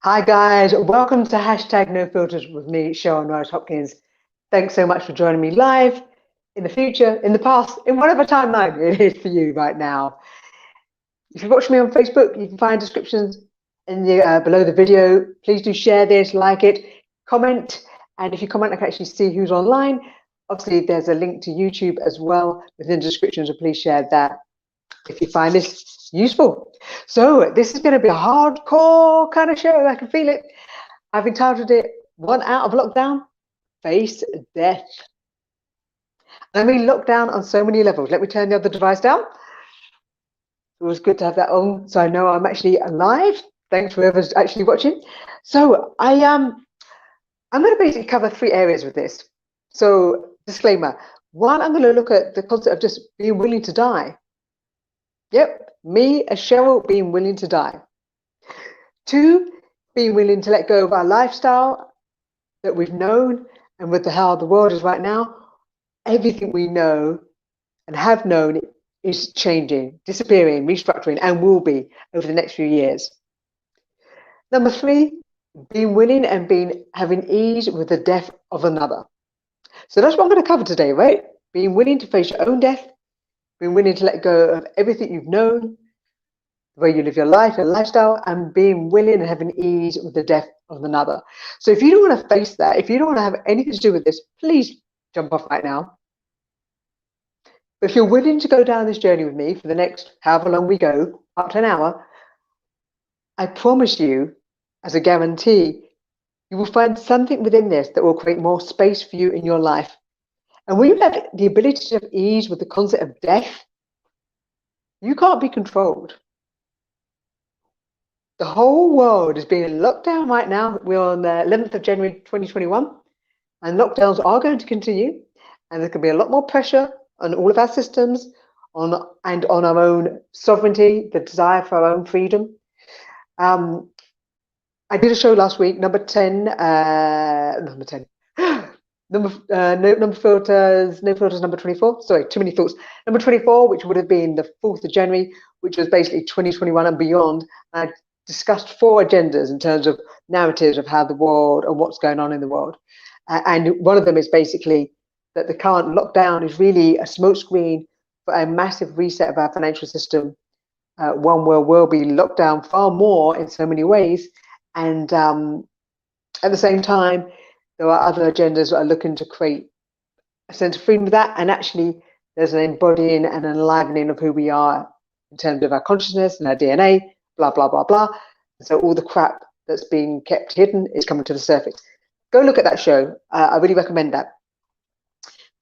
Hi guys, welcome to hashtag No Filters with me, Cheryl Norris Hopkins. Thanks so much for joining me live in the future, in the past, in whatever timeline it is for you right now. If you watch me on Facebook, you can find descriptions in the below the video. Please do share this, like it, comment, and if you comment, I can actually see who's online. Obviously, there's a link to YouTube as well within the description, so please share that if you find this useful. So this is going to be a hardcore kind of show. I can feel it. I've entitled it "One Out of Lockdown, Face Death." I mean, lockdown on so many levels. Let me turn the other device down. It was good to have that on, so I know I'm actually alive. Thanks for whoever's actually watching. So I'm going to basically cover three areas with this. So disclaimer: one, I'm going to look at the concept of just being willing to die. Yep, me as Cheryl being willing to die. Two, being willing to let go of our lifestyle that we've known, and with how the world is right now, everything we know and have known is changing, disappearing, restructuring, and will be over the next few years. Number three, being willing and having ease with the death of another. So that's what I'm going to cover today, right? Being willing to face your own death, being willing to let go of everything you've known, the way you live your life, your lifestyle, and being willing and having ease with the death of another. So if you don't want to face that, if you don't want to have anything to do with this, please jump off right now. But if you're willing to go down this journey with me for the next however long we go, up to an hour, I promise you, as a guarantee, you will find something within this that will create more space for you in your life. And when you have the ability to have ease with the concept of death, you can't be controlled. The whole world is being locked down right now. We're on the 11th of January 2021, and lockdowns are going to continue. And there can be a lot more pressure on all of our systems, on our own sovereignty, the desire for our own freedom. I did a show last week, number 10, number filters, no filters, number 24. Sorry, too many thoughts. Number 24, which would have been the 4th of January, which was basically 2021 and beyond. I discussed 4 agendas in terms of narratives of how the world and what's going on in the world. And one of them is basically that the current lockdown is really a smokescreen for a massive reset of our financial system, one where we'll be locked down far more in so many ways. And at the same time, there are other agendas that are looking to create a sense of freedom with that. And actually, there's an embodying and an enlivening of who we are in terms of our consciousness and our DNA, blah, blah, blah, blah. So all the crap that's being kept hidden is coming to the surface. Go look at that show. I really recommend that.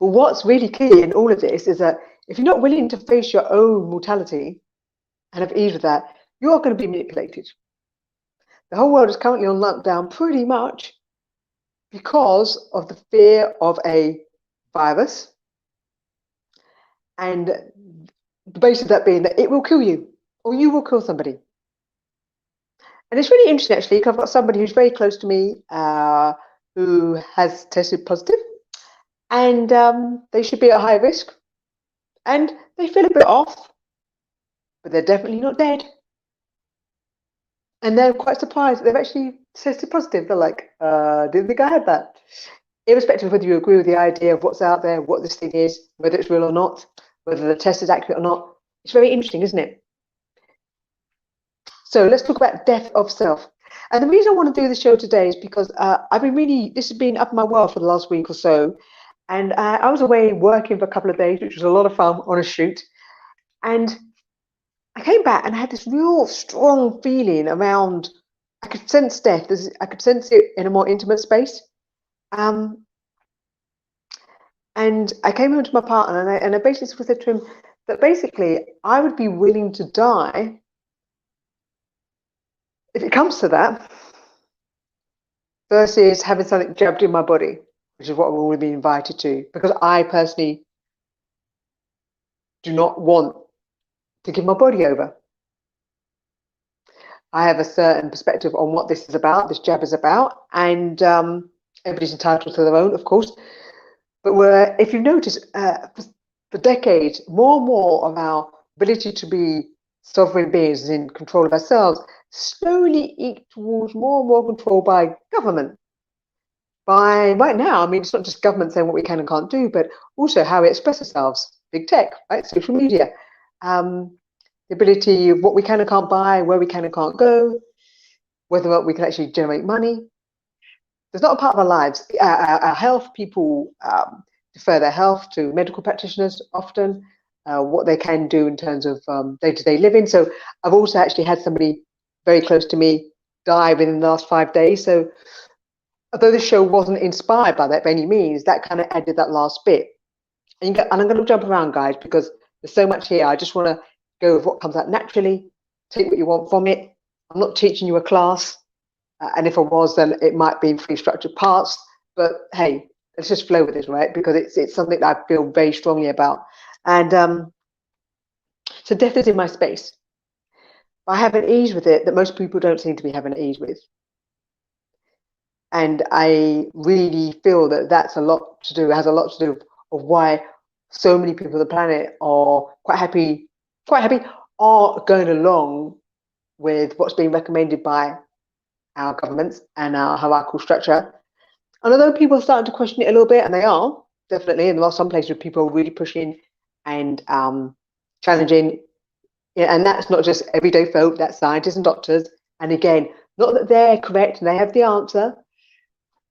But what's really key in all of this is that if you're not willing to face your own mortality and have ease with that, you are going to be manipulated. The whole world is currently on lockdown pretty much because of the fear of a virus, and the basis of that being that it will kill you or you will kill somebody. And it's really interesting, actually, because I've got somebody who's very close to me who has tested positive, and they should be at high risk, and they feel a bit off, but they're definitely not dead. And they're quite surprised that they've actually tested positive. They're like, didn't think I had that. Irrespective of whether you agree with the idea of what's out there, what this thing is, whether it's real or not, whether the test is accurate or not, it's very interesting, isn't it? So let's talk about death of self. And the reason I want to do this show today is because this has been up my world for the last week or so. And I was away working for a couple of days, which was a lot of fun on a shoot. And I came back and I had this real strong feeling around, I could sense death. I could sense it in a more intimate space. And I came home to my partner and I basically said to him that basically I would be willing to die if it comes to that, versus having something jabbed in my body, which is what we will be invited to, because I personally do not want to give my body over. I have a certain perspective on what this is about, this jab is about, and everybody's entitled to their own, of course. But if you've noticed, for decades, more and more of our ability to be sovereign beings in control of ourselves, slowly eke towards more and more control by government. By right now, I mean, it's not just government saying what we can and can't do, but also how we express ourselves. Big tech, right? Social media, the ability of what we can and can't buy, where we can and can't go, whether or not we can actually generate money. There's not a part of our lives. Our health, people defer their health to medical practitioners often, what they can do in terms of day-to-day living. So I've also actually had somebody very close to me die within the last 5 days. So although the show wasn't inspired by that by any means, that kind of added that last bit. And I'm going to jump around, guys, because there's so much here. I just want to go with what comes out naturally, take what you want from it. I'm not teaching you a class. And if I was, then it might be in free structured parts. But hey, let's just flow with this, right? Because it's something that I feel very strongly about. And so death is in my space. I have an ease with it that most people don't seem to be having an ease with. And I really feel that that's a lot to do, has a lot to do of why so many people on the planet are quite happy, are going along with what's being recommended by our governments and our hierarchical structure. And although people are starting to question it a little bit, and they are definitely, and there are some places where people are really pushing and challenging, and that's not just everyday folk, that's scientists and doctors. And again, not that they're correct and they have the answer,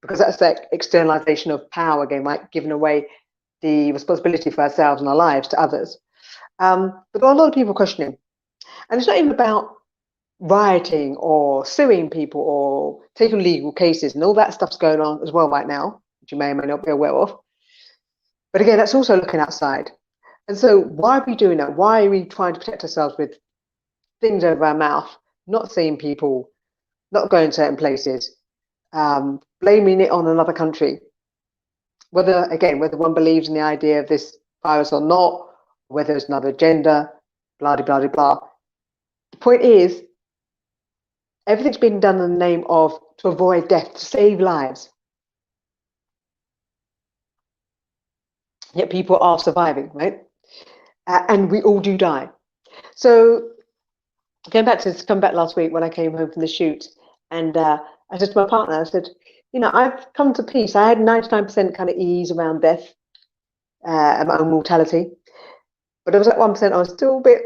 because that's that externalization of power again, right? Giving away the responsibility for ourselves and our lives to others. But there are a lot of people questioning. And it's not even about rioting or suing people or taking legal cases, and all that stuff's going on as well right now, which you may or may not be aware of. But again, that's also looking outside. And so why are we doing that? Why are we trying to protect ourselves with things over our mouth, not seeing people, not going certain places, blaming it on another country? Whether one believes in the idea of this virus or not, whether there's another agenda, blah, blah, blah, blah. The point is, everything's been done in the name of to avoid death, to save lives. Yet people are surviving, right? And we all do die. So come back last week when I came home from the shoot, and I said to my partner, I said, I've come to peace. I had 99% kind of ease around death and my own mortality. But there was that 1% I was still a bit,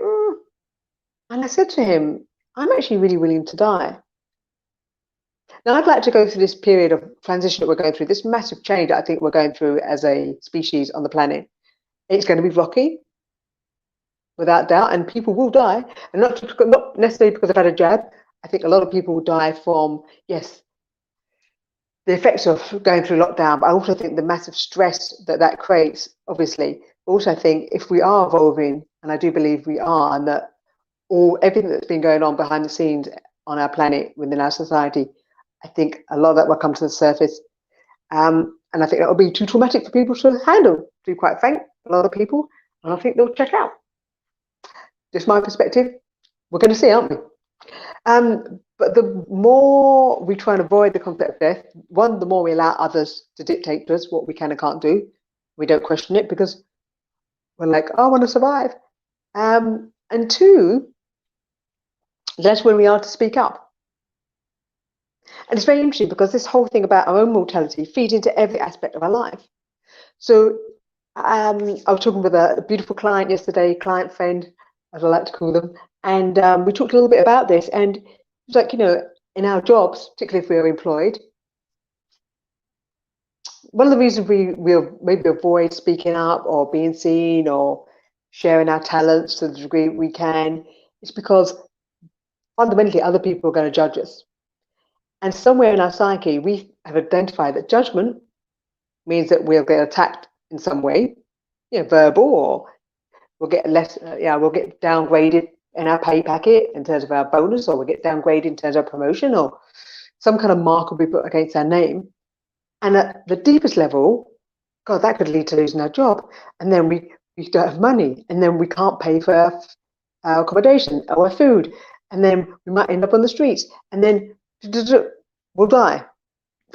and I said to him, I'm actually really willing to die. Now, I'd like to go through this period of transition that we're going through, this massive change that I think we're going through as a species on the planet. It's going to be rocky, without doubt, and people will die, and not necessarily because they've had a jab. I think a lot of people will die from, yes, the effects of going through lockdown, but I also think the massive stress that creates, obviously. Also, I think if we are evolving, and I do believe we are, and that everything that's been going on behind the scenes on our planet, within our society, I think a lot of that will come to the surface. And I think that will be too traumatic for people to handle, to be quite frank, a lot of people, and I think they'll check out. Just my perspective. We're going to see, aren't we? But the more we try and avoid the concept of death, one, the more we allow others to dictate to us what we can and can't do. We don't question it because we're like, I want to survive. And two, that's when we are to speak up. And it's very interesting because this whole thing about our own mortality feeds into every aspect of our life. So I was talking with a beautiful client yesterday, client friend, as I like to call them, and we talked a little bit about this. And it's like, in our jobs, particularly if we are employed, one of the reasons we maybe avoid speaking up or being seen or sharing our talents to the degree we can is because fundamentally other people are going to judge us. And somewhere in our psyche, we have identified that judgment means that we'll get attacked in some way, verbal, or we'll get we'll get downgraded in our pay packet in terms of our bonus, or we'll get downgraded in terms of promotion, or some kind of mark will be put against our name. And at the deepest level, God, that could lead to losing our job. And then we don't have money, and then we can't pay for our accommodation or our food. And then we might end up on the streets, and then we'll die.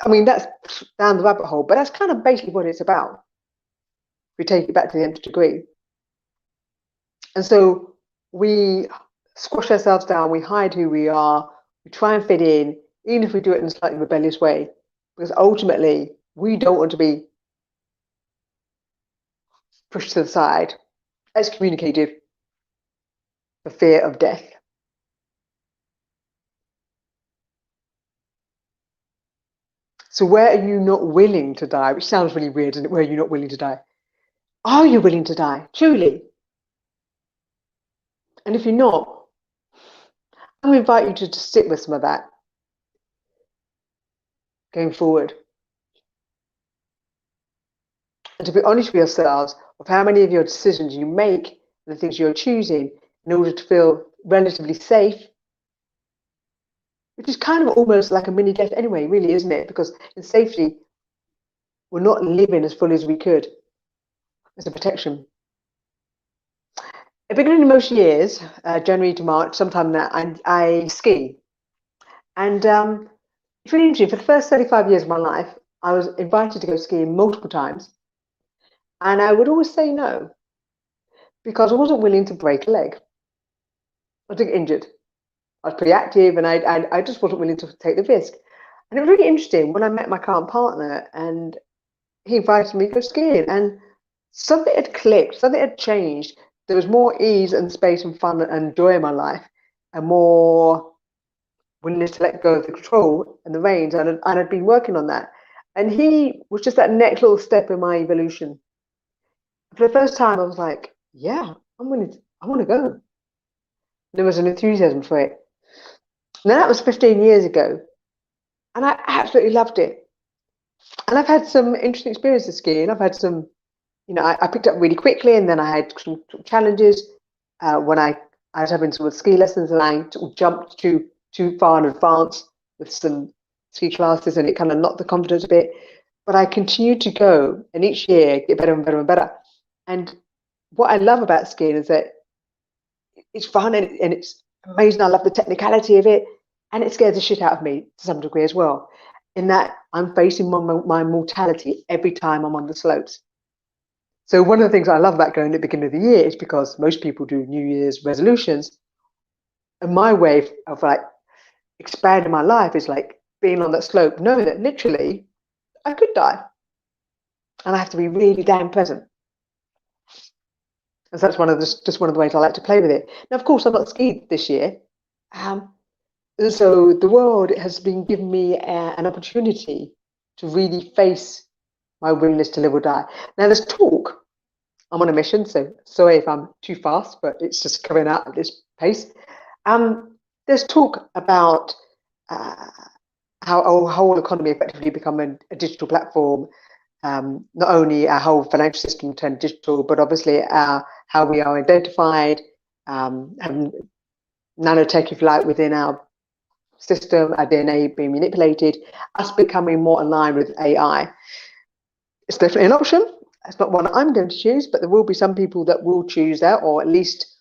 I mean, that's down the rabbit hole, but that's kind of basically what it's about. If we take it back to the nth degree. And so we squash ourselves down, we hide who we are, we try and fit in, even if we do it in a slightly rebellious way, because ultimately we don't want to be pushed to the side, excommunicated for fear of death. So where are you not willing to die? Which sounds really weird, isn't it? Where are you not willing to die? Are you willing to die? Truly? And if you're not, I'm going to invite you to just sit with some of that going forward. And to be honest with yourselves of how many of your decisions you make and the things you're choosing in order to feel relatively safe, which is kind of almost like a mini death anyway, really, isn't it? Because in safety, we're not living as fully as we could as a protection. At the beginning of most years, January to March, sometime now, I ski. And it's really interesting. For the first 35 years of my life, I was invited to go skiing multiple times. And I would always say no, because I wasn't willing to break a leg. I didn't get injured. I was pretty active, and I just wasn't willing to take the risk. And it was really interesting when I met my current partner, and he invited me to go skiing, and something had clicked, something had changed. There was more ease and space and fun and joy in my life, and more willingness to let go of the control and the reins, and I'd been working on that. And he was just that next little step in my evolution. For the first time, I was like, yeah, I want to go. There was an enthusiasm for it. Now that was 15 years ago, and I absolutely loved it. And I've had some interesting experiences skiing. I've had some, I picked up really quickly, and then I had some challenges when I was having some ski lessons, and I jumped too far in advance with some ski classes, and it kind of knocked the confidence a bit. But I continued to go, and each year get better and better and better. And what I love about skiing is that it's fun and it's amazing. I love the technicality of it, and it scares the shit out of me to some degree as well, in that I'm facing my mortality every time I'm on the slopes. So one of the things I love about going at the beginning of the year is because most people do New Year's resolutions, and my way of like expanding my life is like being on that slope, knowing that literally I could die, and I have to be really damn present. And so that's just one of the ways I like to play with it. Now, of course, I've not skied this year, so the world has been giving me an opportunity to really face my willingness to live or die. Now, there's talk. I'm on a mission, so sorry if I'm too fast, but it's just coming out at this pace. There's talk about how our whole economy effectively become a digital platform. Not only our whole financial system turned digital, but obviously how we are identified, having nanotech, if you like, within our system, our DNA being manipulated, us becoming more aligned with AI. It's definitely an option. It's not one I'm going to choose, but there will be some people that will choose that, or at least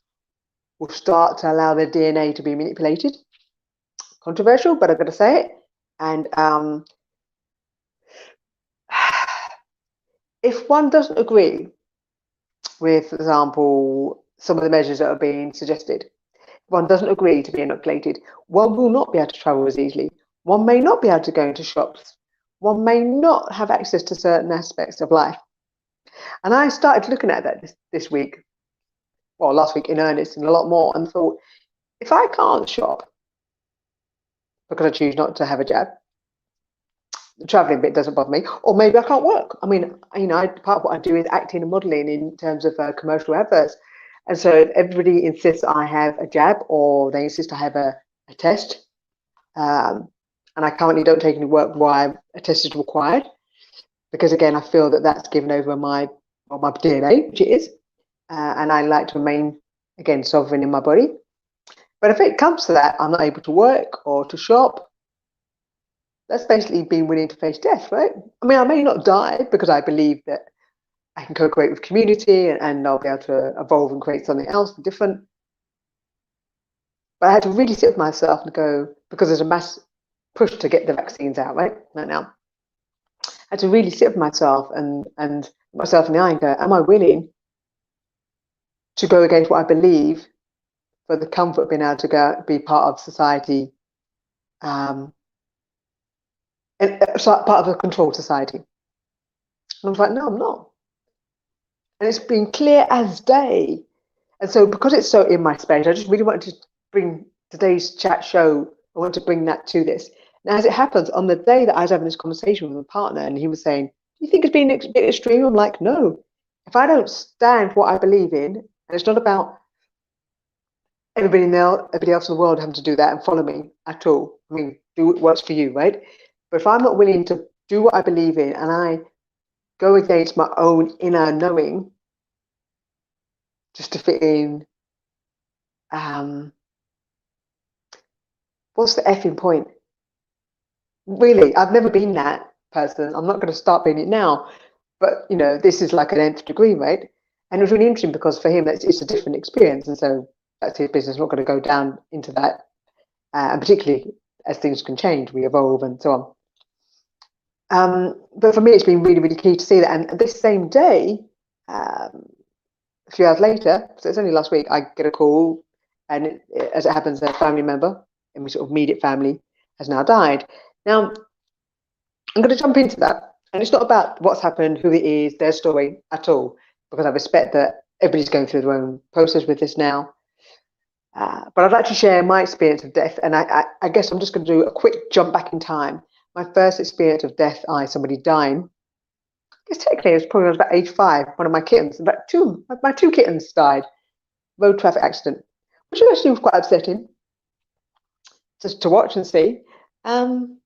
will start to allow their DNA to be manipulated. Controversial, but I've got to say it. And if one doesn't agree with, for example, some of the measures that are being suggested, if one doesn't agree to be inoculated, one will not be able to travel as easily. One may not be able to go into shops. One may not have access to certain aspects of life. And I started looking at that this week, well, last week in earnest, and a lot more, and thought, if I can't shop because I choose not to have a jab, the traveling bit doesn't bother me, or maybe I can't work. I mean, part of what I do is acting and modeling in terms of commercial adverts. And so everybody insists I have a jab, or they insist I have a test. And I currently don't take any work while a test is required, because again, I feel that that's given over my DNA, which it is. And I like to remain, again, sovereign in my body. But if it comes to that, I'm not able to work or to shop, that's basically being willing to face death, right? I mean, I may not die because I believe that I can co-create with community and I'll be able to evolve and create something else different. But I had to really sit with myself and go, because there's a mass push to get the vaccines out right now. I had to really sit with myself and myself in the eye and go, am I willing to go against what I believe for the comfort of being able to go be part of society, and part of a controlled society. And I was like, no, I'm not. And it's been clear as day. And so because it's so in my space, I just really wanted to bring today's chat show, I want to bring that to this. Now, as it happens, on the day that I was having this conversation with my partner, and he was saying, do you think it's been a bit extreme? I'm like, no. If I don't stand for what I believe in, and it's not about everybody else in the world having to do that and follow me at all. I mean, do what works for you, right? But if I'm not willing to do what I believe in and I go against my own inner knowing just to fit in, what's the effing point? Really, I've never been that person. I'm not going to start being it now. But, this is like an nth degree, right? And it was really interesting because for him, it's a different experience. And so that's his business. I'm not going to go down into that. And particularly as things can change, we evolve and so on. But for me, it's been really, really key to see that. And this same day, a few hours later, so it's only last week, I get a call. And as it happens, a family member, and we sort of immediate family, has now died. Now, I'm going to jump into that. And it's not about what's happened, who it is, their story at all, because I respect that everybody's going through their own process with this now. But I'd like to share my experience of death. And I guess I'm just going to do a quick jump back in time. My first experience of death, somebody dying, I guess technically it was probably when I was about age 5. One of my kittens, my two kittens died, road traffic accident, which actually was quite upsetting just to watch and see. And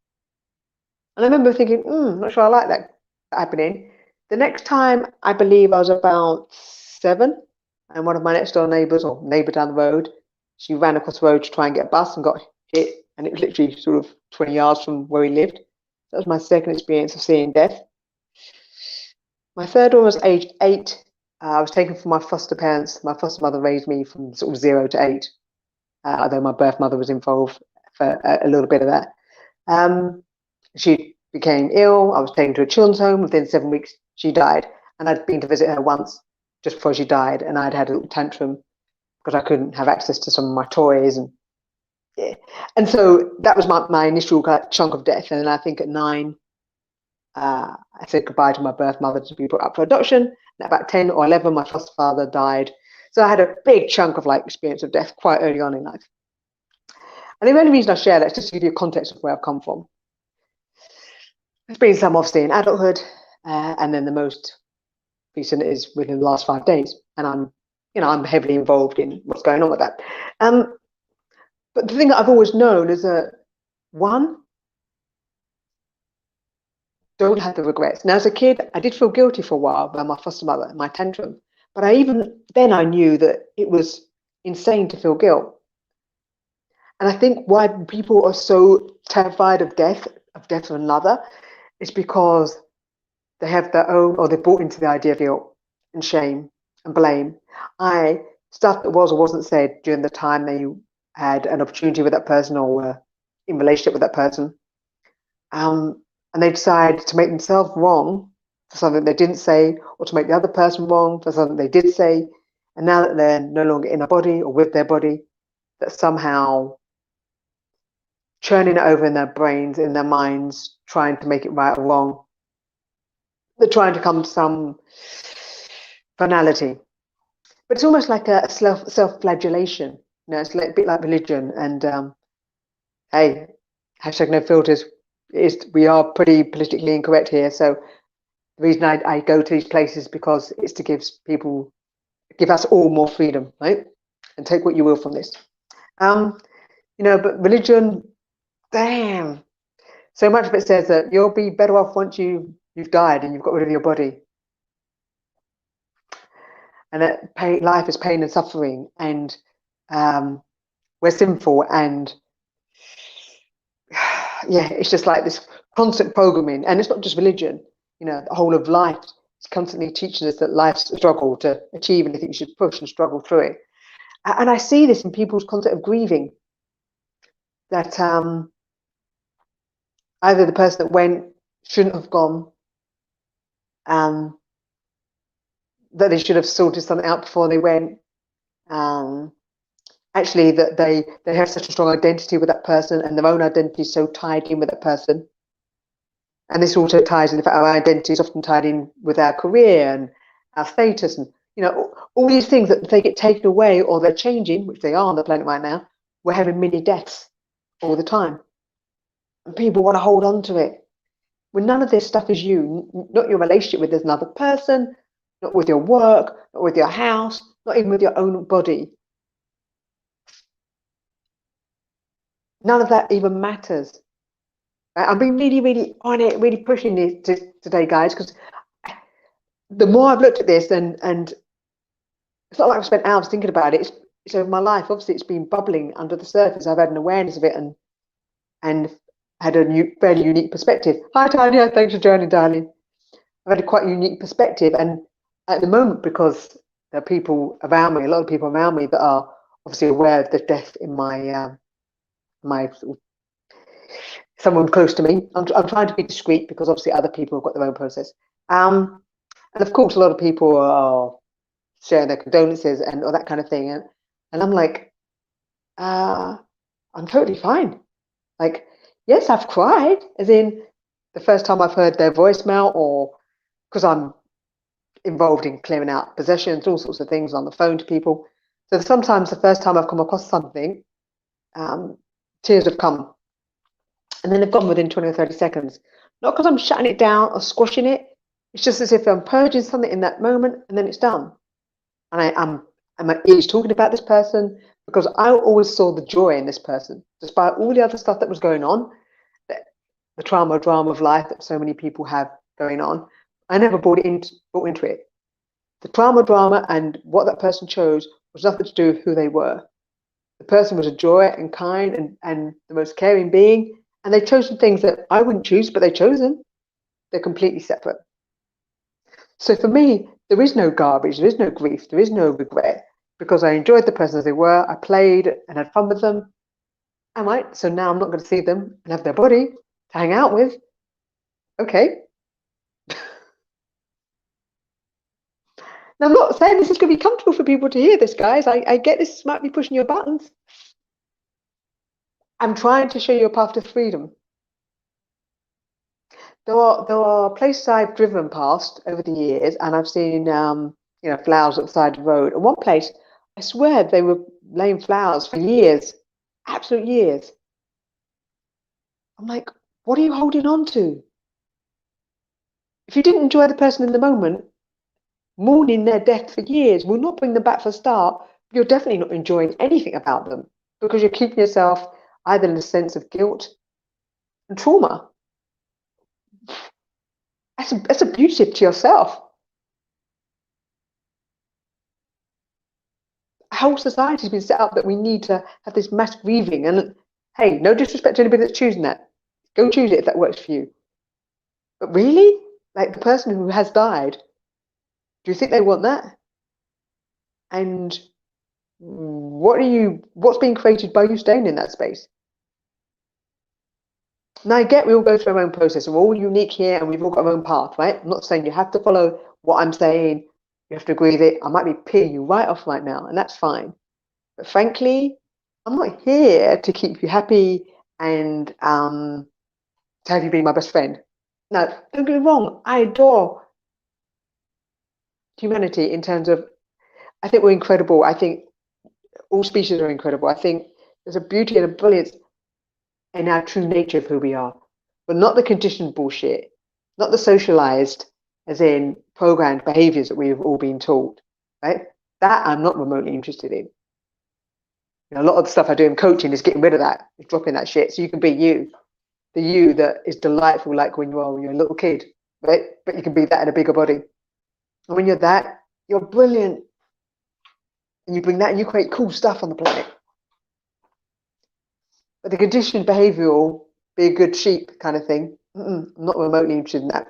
I remember thinking, not sure I like that happening. The next time, I believe I was about 7, and one of my next door neighbours, or neighbour down the road, she ran across the road to try and get a bus and got hit, and it was literally sort of 20 yards from where we lived. That was my second experience of seeing death. My third one was age 8. I was taken from my foster parents. My foster mother raised me from sort of 0 to 8, although my birth mother was involved for a little bit of that. She became ill. I was taken to a children's home. Within 7 weeks, she died. And I'd been to visit her once just before she died. And I'd had a little tantrum because I couldn't have access to some of my toys. And so that was my initial chunk of death. And then I think at 9, I said goodbye to my birth mother to be brought up for adoption. And at about 10 or 11, my foster father died. So I had a big chunk of experience of death quite early on in life. And the only reason I share that is just to give you a context of where I've come from. There's been some obviously in adulthood, and then the most recent is within the last 5 days. And I'm heavily involved in what's going on with that. But the thing that I've always known is that, one, don't have the regrets. Now, as a kid, I did feel guilty for a while by my foster mother and my tantrum. But I knew that it was insane to feel guilt. And I think why people are so terrified of death of another, is because they have their own, or they're bought into the idea of guilt and shame and blame. Stuff that was or wasn't said during the time they had an opportunity with that person or were in relationship with that person. And they decide to make themselves wrong for something they didn't say, or to make the other person wrong for something they did say. And now that they're no longer in a body or with their body, that somehow churning it over in their brains, in their minds, trying to make it right or wrong. They're trying to come to some finality. But it's almost like a self-flagellation. It's a bit like religion. And hey, hashtag no filters. We are pretty politically incorrect here. So the reason I go to these places because it's to give us all more freedom, right? And take what you will from this. But religion, damn. So much of it says that you'll be better off once you've died and you've got rid of your body. And that life is pain and suffering, and we're sinful, and it's just like this constant programming. And it's not just religion, the whole of life is constantly teaching us that life's a struggle to achieve anything. You should push and struggle through it. And I see this in people's concept of grieving, that either the person that went shouldn't have gone, that they should have sorted something out before they went, and actually that they have such a strong identity with that person, and their own identity is so tied in with that person. And this also ties in the fact our identity is often tied in with our career and our status, and all these things that if they get taken away or they're changing, which they are on the planet right now. We're having mini deaths all the time, and people want to hold on to it. When none of this stuff is you, not your relationship with another person, not with your work, not with your house, not even with your own body. None of that even matters. I've been really, really on it, really pushing this today, guys, because the more I've looked at this, and it's not like I've spent hours thinking about it. It's over my life. Obviously, it's been bubbling under the surface. I've had an awareness of it and had a fairly unique perspective. Hi, Tanya. Thanks for joining, darling. I've had a quite unique perspective, and at the moment, because there are people around me, a lot of people around me that are obviously aware of the death in my someone close to me. I'm trying to be discreet because obviously other people have got their own process. And of course, a lot of people are sharing their condolences and all that kind of thing. And I'm like, I'm totally fine. Like, yes, I've cried, as in the first time I've heard their voicemail, or because I'm involved in clearing out possessions, all sorts of things on the phone to people. So sometimes the first time I've come across something, tears have come. And then they've gone within 20 or 30 seconds. Not because I'm shutting it down or squashing it. It's just as if I'm purging something in that moment and then it's done. And I'm at ease talking about this person because I always saw the joy in this person, despite all the other stuff that was going on, the drama of life that so many people have going on. I never bought into it. The drama and what that person chose was nothing to do with who they were. The person was a joy and kind and the most caring being. And they've chosen things that I wouldn't choose, but they've chosen. They're completely separate. So for me, there is no garbage, there is no grief, there is no regret, because I enjoyed the person as they were. I played and had fun with them. So now I'm not going to see them and have their body to hang out with. Okay. Now, I'm not saying this is going to be comfortable for people to hear this, guys. I get this might be pushing your buttons. I'm trying to show you a path to freedom. There are places I've driven past over the years, and I've seen flowers at the side of the road. And one place, I swear they were laying flowers for years, absolute years. I'm like, what are you holding on to? If you didn't enjoy the person in the moment, mourning their death for years will not bring them back for a start. You're definitely not enjoying anything about them because you're keeping yourself either in a sense of guilt and trauma. That's abusive to yourself. Our whole society has been set up that we need to have this mass grieving. And hey, no disrespect to anybody that's choosing that. Go choose it if that works for you. But really, like the person who has died, do you think they want that? And what's being created by you staying in that space? Now I get we all go through our own process. We're all unique here and we've all got our own path, right? I'm not saying you have to follow what I'm saying. You have to agree with it. I might be peeing you right off right now, and that's fine. But frankly, I'm not here to keep you happy and to have you be my best friend. No, don't get me wrong. I adore humanity in terms of, I think we're incredible. I think all species are incredible. I think there's a beauty and a brilliance in our true nature of who we are, but not the conditioned bullshit, not the socialized, as in programmed behaviors that we've all been taught, right? That I'm not remotely interested in. A lot of the stuff I do in coaching is getting rid of that, is dropping that shit, so you can be you, the you that is delightful, like when you're a little kid, right? But you can be that in a bigger body. And when you're that, you're brilliant, and you bring that, and you create cool stuff on the planet. But the conditioned behavioural, be a good sheep kind of thing, I'm not remotely interested in that.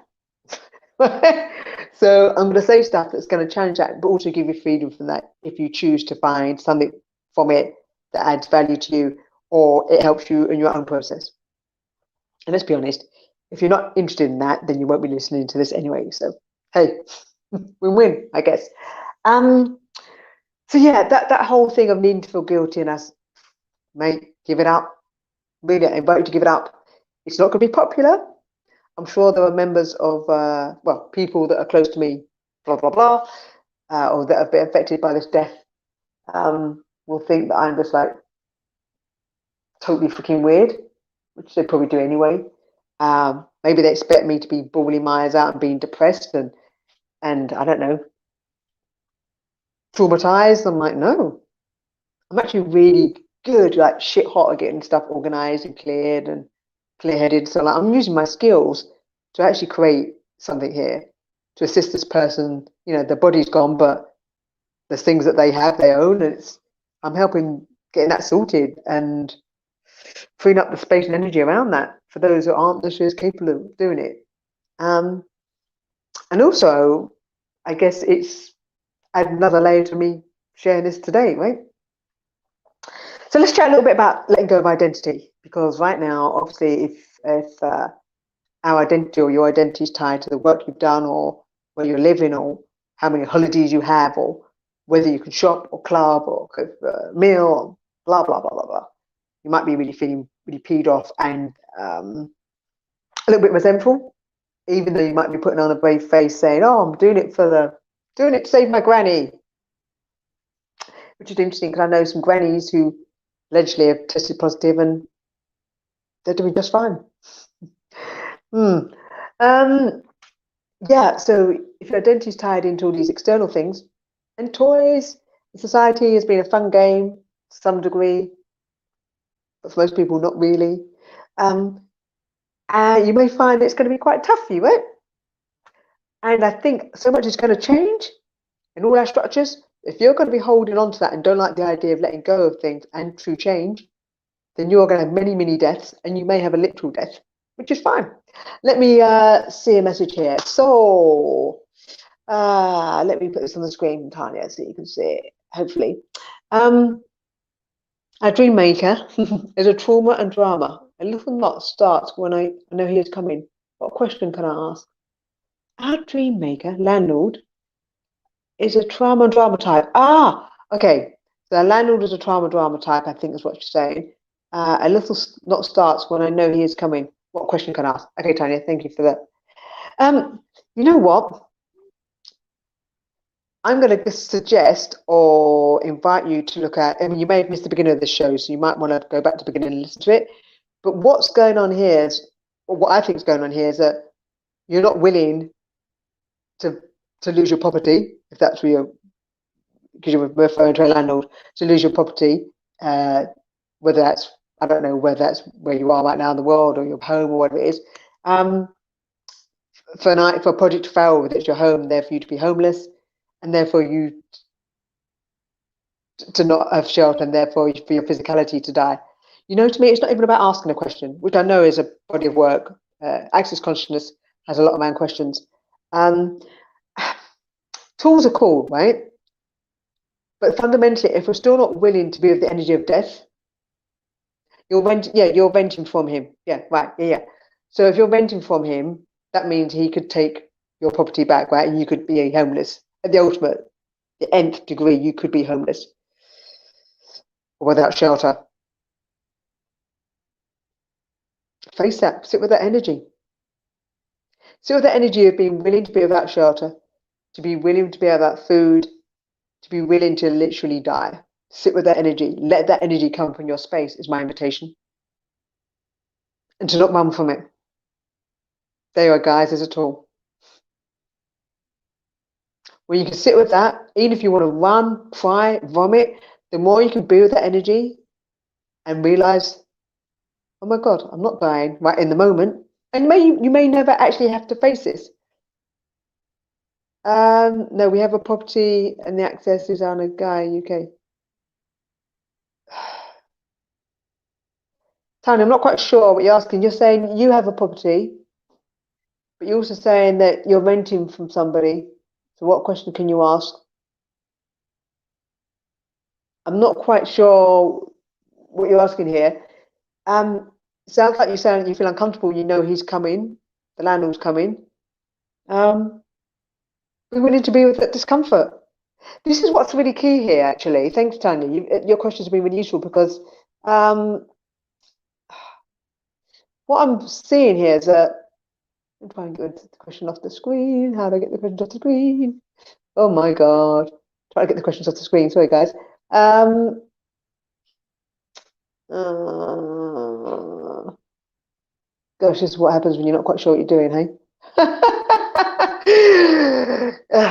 So I'm going to say stuff that's going to challenge that, but also give you freedom from that if you choose to find something from it that adds value to you, or it helps you in your own process. And let's be honest, if you're not interested in that, then you won't be listening to this anyway. So hey, win-win, I guess. So yeah, that whole thing of needing to feel guilty and as, mate, give it up. Really, I invite you to give it up. It's not going to be popular. I'm sure there are members of, people that are close to me, blah, blah, blah, or that have been affected by this death, will think that I'm just like totally freaking weird, which they probably do anyway. Maybe they expect me to be bawling my eyes out and being depressed and I don't know, traumatized. I'm like, no, I'm actually really good, like shit hot at getting stuff organized and cleared and clear headed. So like, I'm using my skills to actually create something here to assist this person. You know, their body's gone, but there's things that they have, they own, and I'm helping getting that sorted and freeing up the space and energy around that for those who aren't necessarily capable of doing it. And also, I guess it's another layer to me sharing this today, right? So let's chat a little bit about letting go of identity, because right now, obviously, if our identity or your identity is tied to the work you've done or where you're living or how many holidays you have or whether you can shop or club or go for a meal or blah, blah, blah, blah, blah, you might be really feeling really peed off and a little bit resentful, even though you might be putting on a brave face saying, oh, I'm doing it to save my granny, which is interesting because I know some grannies who allegedly have tested positive and they're doing just fine. Yeah, so if your identity is tied into all these external things, and toys, society has been a fun game to some degree, but for most people, not really. And you may find it's going to be quite tough for you, right? And I think so much is going to change in all our structures. If you're going to be holding on to that and don't like the idea of letting go of things and true change, then you're going to have many, many deaths, and you may have a literal death, which is fine. Let me see a message here. So let me put this on the screen, Tanya, so you can see it, hopefully. A dream maker is a trauma and drama. A little knot starts when I know he is coming. What question can I ask? Our dream maker, landlord, is a trauma and drama type. Okay. So a landlord is a trauma drama type, I think is what you're saying. A little knot starts when I know he is coming. What question can I ask? Okay, Tanya, thank you for that. You know what? I'm going to suggest or invite you to look at, I mean, you may have missed the beginning of the show, so you might want to go back to the beginning and listen to it. But what's going on here is, or what I think is going on here is that you're not willing to lose your property, if that's where you're, because you're referring to a landlord, to lose your property, whether that's, I don't know whether that's where you are right now in the world or your home or whatever it is, for a project to fail, whether it's your home, there for you to be homeless, and therefore you to not have shelter, and therefore for your physicality to die. You know, to me, it's not even about asking a question, which I know is a body of work. Access consciousness has a lot of man questions. Tools are cool, right? But fundamentally, if we're still not willing to be with the energy of death, you're renting from him. Yeah, right. Yeah. So if you're renting from him, that means he could take your property back, right? And you could be homeless. At the ultimate, the nth degree, you could be homeless or without shelter. Face that. Sit with that energy. Sit with that energy of being willing to be without shelter, to be willing to be without food, to be willing to literally die. Sit with that energy. Let that energy come from your space is my invitation. And to not run from it. There you are, guys, there's a tool. When you can sit with that, even if you want to run, cry, vomit, the more you can be with that energy and realize, oh my God, I'm not dying right in the moment. And you may never actually have to face this. No, we have a property and the access is on a guy, UK. Tanya, I'm not quite sure what you're asking. You're saying you have a property, but you're also saying that you're renting from somebody. So what question can you ask? I'm not quite sure what you're asking here. Sounds like you're saying you feel uncomfortable. You know he's coming. The landlord's coming. We're willing to be with that discomfort. This is what's really key here, actually. Thanks, Tanya. Your questions have been really useful because um, what I'm seeing here is that I'm trying to get the question off the screen. How do I get the questions off the screen? Oh my God. Try to get the questions off the screen. Sorry, guys. Gosh, this is what happens when you're not quite sure what you're doing, hey?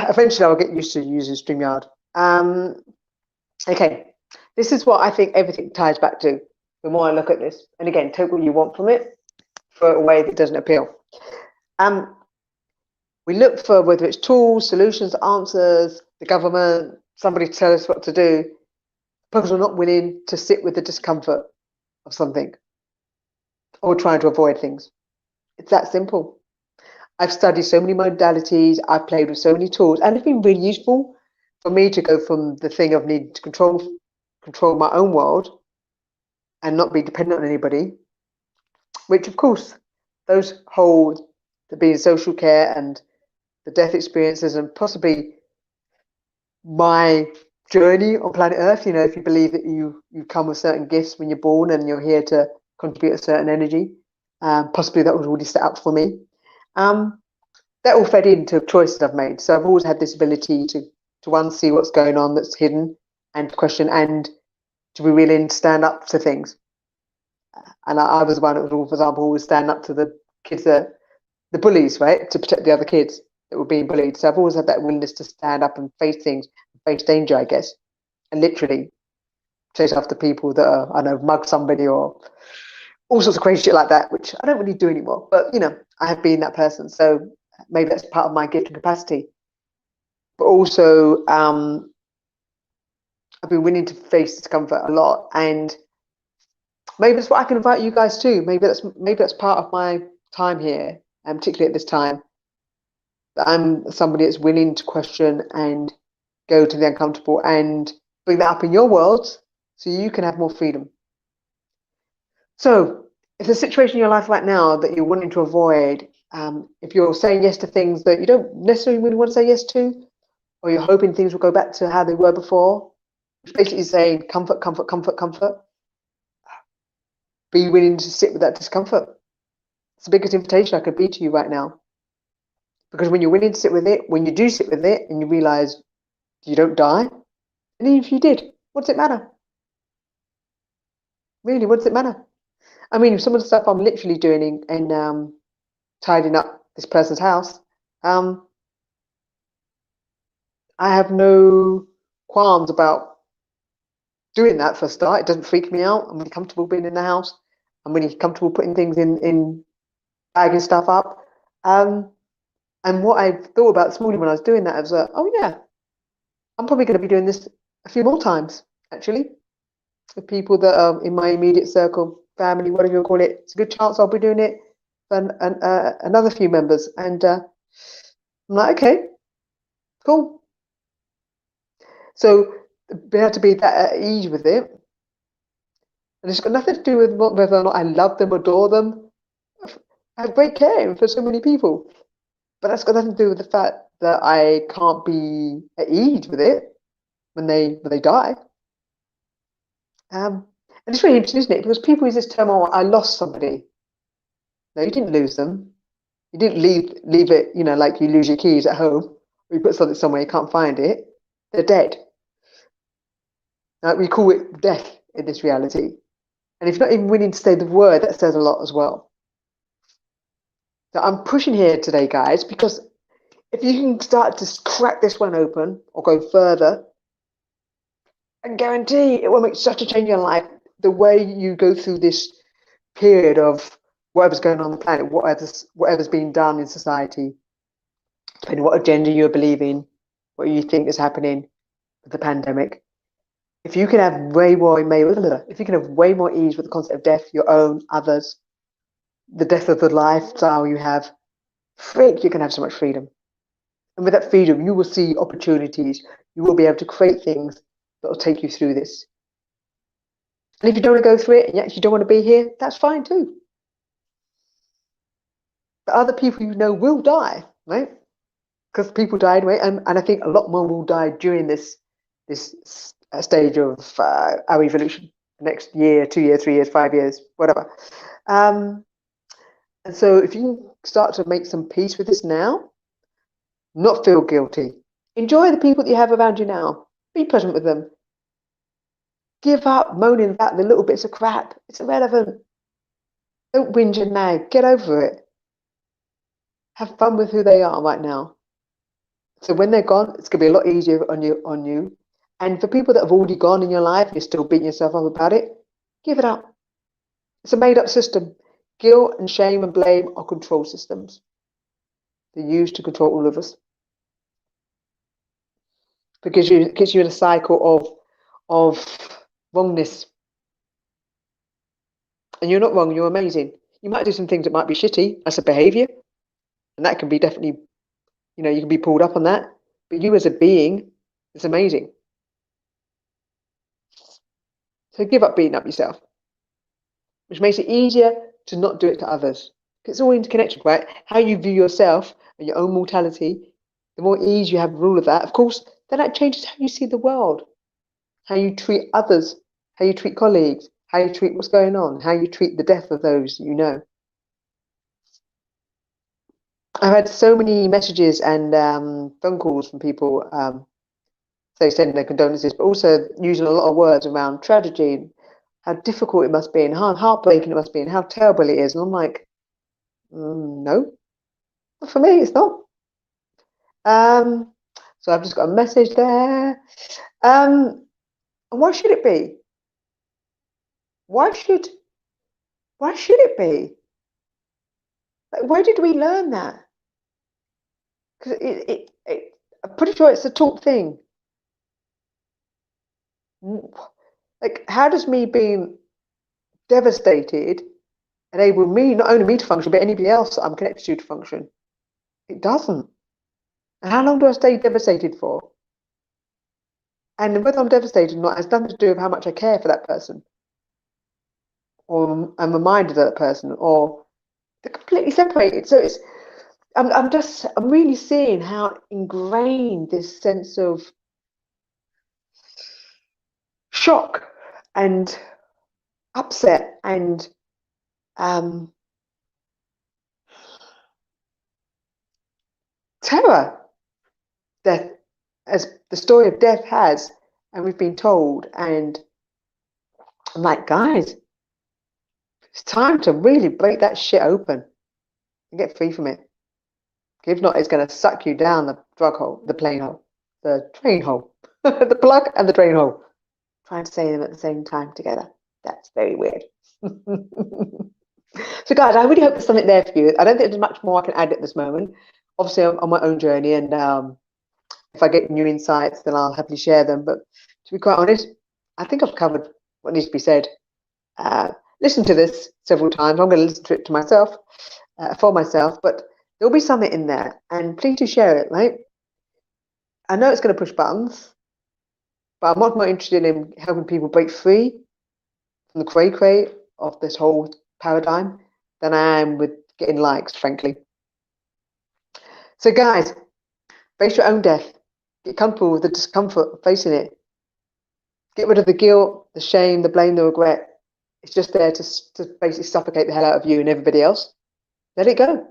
Eventually, I'll get used to using StreamYard. Okay, this is what I think everything ties back to. The more I look at this, and again, take what you want from it, throw it away if it doesn't appeal. We look for whether it's tools, solutions, answers, the government, somebody to tell us what to do, because we're not willing to sit with the discomfort of something or trying to avoid things. It's that simple. I've studied so many modalities, I've played with so many tools, and it's been really useful for me to go from the thing of needing to control my own world and not be dependent on anybody, which of course those hold the being social care and the death experiences and possibly my journey on planet Earth. You know, if you believe that you come with certain gifts when you're born and you're here to contribute a certain energy, possibly that was already set up for me. That all fed into choices I've made. So I've always had this ability to one, see what's going on that's hidden and question, and to be willing to stand up to things. And I was one that was, for example, always stand up to the kids, the bullies, right, to protect the other kids that were being bullied. So I've always had that willingness to stand up and face things, face danger, I guess, and literally chase after people that are, I know, mug somebody or all sorts of crazy shit like that, which I don't really do anymore. But, you know, I have been that person. So maybe that's part of my gift and capacity. But also, I've been willing to face discomfort a lot. And maybe that's what I can invite you guys to. Maybe that's part of my time here, and particularly at this time. That I'm somebody that's willing to question and go to the uncomfortable and bring that up in your world so you can have more freedom. So if there's a situation in your life right now that you're wanting to avoid, if you're saying yes to things that you don't necessarily really want to say yes to, or you're hoping things will go back to how they were before, which basically is saying comfort, comfort, comfort, comfort, be willing to sit with that discomfort. It's the biggest invitation I could be to you right now. Because when you're willing to sit with it, when you do sit with it and you realize you don't die, and even if you did, what does it matter? Really, what does it matter? I mean, some of the stuff I'm literally doing in tidying up this person's house, I have no qualms about doing that for a start. It doesn't freak me out. I'm really comfortable being in the house. I'm really comfortable putting things in bagging stuff up. And what I thought about this morning when I was doing that, I was like, oh yeah, I'm probably going to be doing this a few more times, actually. The people that are in my immediate circle, family, whatever you call it, it's a good chance I'll be doing it for another few members. And I'm like, okay, cool. So being able to be that at ease with it, and it's got nothing to do with whether or not I love them, adore them. I have great care for so many people, but that's got nothing to do with the fact that I can't be at ease with it when they die. And it's really interesting, isn't it? Because people use this term, "Oh, I lost somebody." No, you didn't lose them. You didn't leave it, you know, like you lose your keys at home, or you put something somewhere you can't find it. They're dead. We call it death in this reality. And if you're not even willing to say the word, that says a lot as well. So I'm pushing here today, guys, because if you can start to crack this one open or go further, I guarantee it will make such a change in your life. The way you go through this period of whatever's going on the planet, whatever's being done in society, depending on what agenda you're believing, what you think is happening with the pandemic. If you can have way more ease with the concept of death, your own, others, the death of the lifestyle you have, freak, you can have so much freedom. And with that freedom, you will see opportunities. You will be able to create things that will take you through this. And if you don't want to go through it and you actually don't want to be here, that's fine too. But other people you know will die, right? because people die anyway, and I think a lot more will die during this stage of our evolution. Next year, 2 years, 3 years, 5 years, whatever. And so, if you start to make some peace with this now, not feel guilty, enjoy the people that you have around you now. Be present with them. Give up moaning about the little bits of crap. It's irrelevant. Don't whinge and nag. Get over it. Have fun with who they are right now. So when they're gone, it's going to be a lot easier on you. And for people that have already gone in your life, you're still beating yourself up about it, give it up. It's a made-up system. Guilt and shame and blame are control systems. They're used to control all of us. Because it gets you in a cycle of wrongness. And you're not wrong, you're amazing. You might do some things that might be shitty as a behavior. And that can be definitely, you can be pulled up on that. But you as a being, it's amazing. So give up beating up yourself. Which makes it easier to not do it to others. It's all interconnected, right? How you view yourself and your own mortality, the more ease you have with all of that, of course, then that changes how you see the world, how you treat others, how you treat colleagues, how you treat what's going on, how you treat the death of those you know. I've had so many messages and phone calls from people, say sending their condolences, but also using a lot of words around tragedy, how difficult it must be, and how heartbreaking it must be, and how terrible it is. And I'm like, no, for me, it's not. So I've just got a message there. And why should it be? Why should it be? Like, where did we learn that? Because I'm pretty sure it's a taught thing. Like, how does me being devastated enable me, not only me to function, but anybody else that I'm connected to function? It doesn't. And how long do I stay devastated for? And whether I'm devastated or not has nothing to do with how much I care for that person, or I'm reminded of that person, or they're completely separated. So I'm really seeing how ingrained this sense of shock and upset and terror death, as the story of death has, and we've been told. And I'm like, guys, it's time to really break that shit open and get free from it. If not, it's going to suck you down the drug hole, the plane hole, the train hole, the plug and the train hole. Trying to say them at the same time together. That's very weird. So guys, I really hope there's something there for you. I don't think there's much more I can add at this moment. Obviously, I'm on my own journey, and if I get new insights, then I'll happily share them. But to be quite honest, I think I've covered what needs to be said. Listen to this several times. I'm going to listen to it to myself, for myself, but there'll be something in there, and please do share it, right? I know it's going to push buttons, but I'm much more interested in helping people break free from the cray-cray of this whole paradigm than I am with getting likes, frankly. So guys, face your own death. Get comfortable with the discomfort of facing it. Get rid of the guilt, the shame, the blame, the regret. It's just there to basically suffocate the hell out of you and everybody else. Let it go.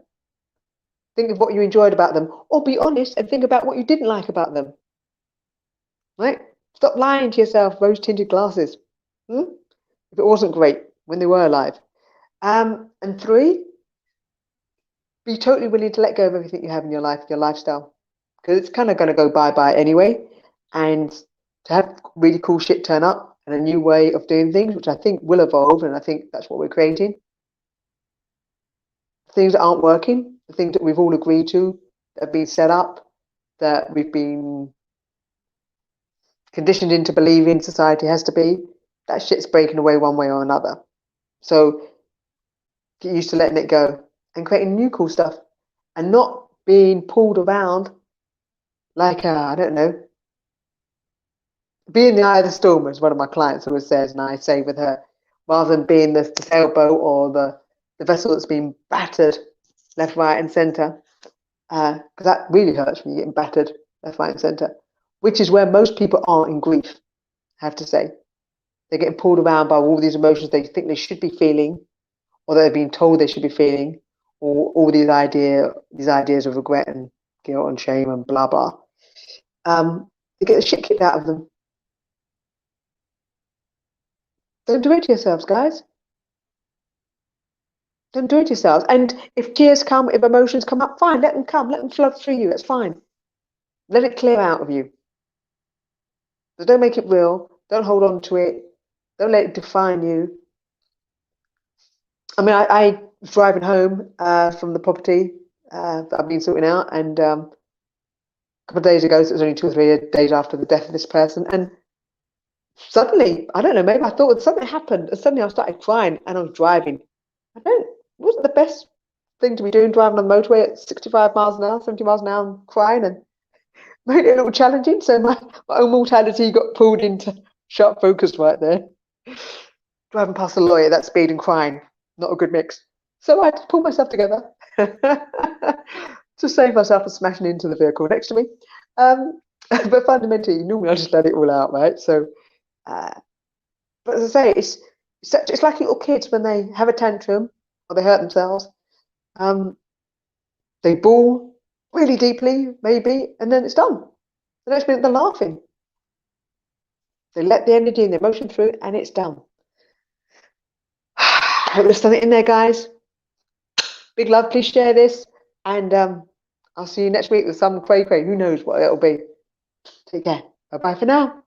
Think of what you enjoyed about them, or be honest and think about what you didn't like about them. Right? Stop lying to yourself, rose-tinted glasses. If it wasn't great when they were alive. And 3, be totally willing to let go of everything you have in your life, your lifestyle, because it's kind of going to go bye-bye anyway. And to have really cool shit turn up and a new way of doing things, which I think will evolve, and I think that's what we're creating. Things that aren't working, the things that we've all agreed to, that have been set up, that we've been conditioned into believing society has to be, that shit's breaking away one way or another. So get used to letting it go and creating new cool stuff and not being pulled around like, I don't know, be in the eye of the storm, as one of my clients always says, and I say with her, rather than being the sailboat or the vessel that's been battered left, right and centre. because that really hurts when you're getting battered left, right, and centre, which is where most people are in grief, I have to say. They're getting pulled around by all these emotions they think they should be feeling, or they're being told they should be feeling, or all these ideas of regret and guilt and shame and blah blah. They get the shit kicked out of them. Don't do it to yourselves, guys. Don't do it to yourselves. And if tears come, if emotions come up, fine, let them come, let them flood through you. It's fine. Let it clear out of you. But don't make it real. Don't hold on to it. Don't let it define you. I mean, I was driving home from the property that I've been sorting out, and a couple of days ago, so it was only 2 or 3 days after the death of this person, and suddenly, I don't know, maybe I thought something happened, and suddenly I started crying, and I was driving. It wasn't the best thing to be doing, driving on the motorway at 65 miles an hour, 70 miles an hour, and crying, and made it a little challenging. So my own mortality got pulled into sharp focus right there. Driving past a lawyer, that speed and crying, not a good mix. So I had to pull myself together to save myself from smashing into the vehicle next to me. But fundamentally, normally I just let it all out, right? So, but as I say, it's like little kids when they have a tantrum or they hurt themselves. They bawl really deeply, maybe, and then it's done. The next minute they're laughing. They let the energy and the emotion through, and it's done. I hope there's something in there, guys. Big love. Please share this, and I'll see you next week with some cray. Who knows what it'll be? Take care. Bye bye for now.